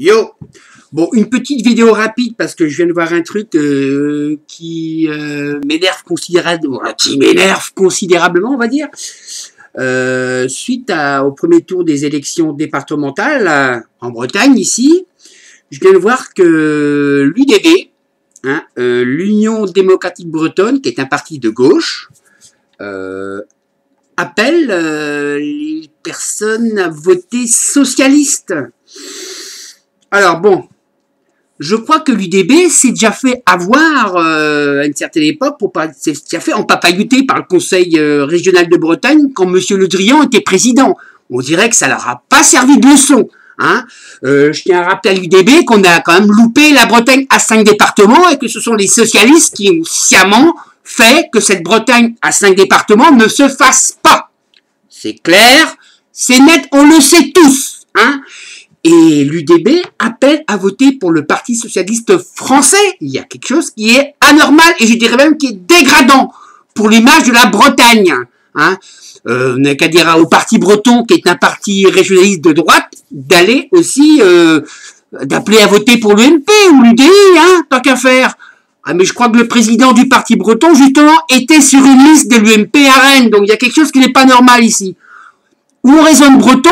Yo! Bon, une petite vidéo rapide parce que je viens de voir un truc qui m'énerve considérablement, on va dire. Suite au premier tour des élections départementales en Bretagne, ici, je viens de voir que l'UDB, l'Union démocratique bretonne, qui est un parti de gauche, appelle les personnes à voter socialiste. Alors bon, je crois que l'UDB s'est déjà fait avoir à une certaine époque, s'est déjà fait empapailloter par le Conseil régional de Bretagne quand M. Le Drian était président. On dirait que ça leur a pas servi de leçon. Hein. Je tiens à rappeler à l'UDB qu'on a quand même loupé la Bretagne à 5 départements et que ce sont les socialistes qui ont sciemment fait que cette Bretagne à 5 départements ne se fasse pas. C'est clair, c'est net, on le sait tous. Hein. Et l'UDB appelle à voter pour le Parti socialiste français. Il y a quelque chose qui est anormal et je dirais même qui est dégradant pour l'image de la Bretagne. Hein. On n'a qu'à dire au Parti breton, qui est un parti régionaliste de droite, d'aller aussi, d'appeler à voter pour l'UMP ou l'UDI, hein, tant qu'à faire. Ah, mais je crois que le président du Parti breton, justement, était sur une liste de l'UMP à Rennes. Donc il y a quelque chose qui n'est pas normal ici. Où on raisonne breton,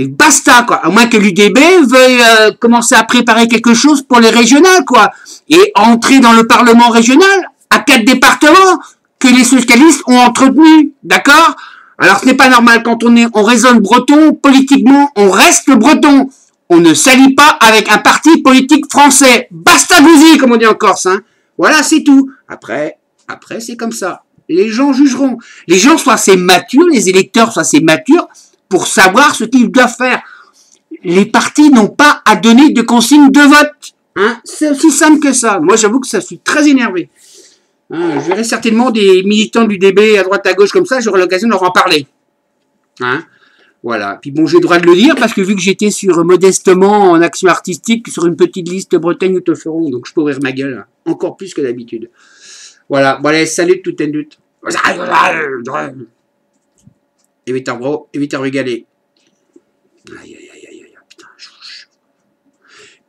et basta, quoi. À moins que l'UDB veuille commencer à préparer quelque chose pour les régionales, quoi. Et entrer dans le Parlement régional à 4 départements que les socialistes ont entretenu. D'accord? Alors ce n'est pas normal quand on raisonne breton, politiquement, on reste breton. On ne s'allie pas avec un parti politique français. Basta gousi, comme on dit en Corse, hein. Voilà, c'est tout. Après, c'est comme ça. Les gens jugeront. Les gens soient assez matures, les électeurs soient assez matures pour savoir ce qu'ils doivent faire. Les partis n'ont pas à donner de consignes de vote. Hein. C'est aussi simple que ça. Moi, j'avoue que ça suis très énervé. Hein, je verrai certainement des militants du DB à droite à gauche comme ça, j'aurai l'occasion de leur en parler. Hein. Voilà. Puis bon, j'ai le droit de le dire parce que vu que j'étais sur modestement en action artistique sur une petite liste Bretagne ou Tofferon, donc je peux ouvrir ma gueule hein, encore plus que d'habitude. Voilà. Bon allez, salut tout un doute. Évite bro, évite à régaler. Aïe, putain.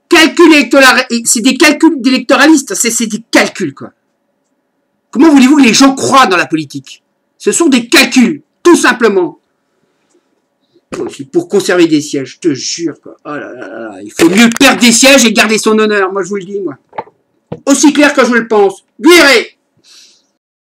Calcul électoral, c'est des calculs d'électoralistes, c'est des calculs, quoi. Comment voulez-vous que les gens croient dans la politique? Ce sont des calculs, tout simplement. Pour conserver des sièges, je te jure, quoi. Oh là là là, il faut mieux perdre des sièges et garder son honneur, moi je vous le dis, moi. Aussi clair que je le pense. Virez!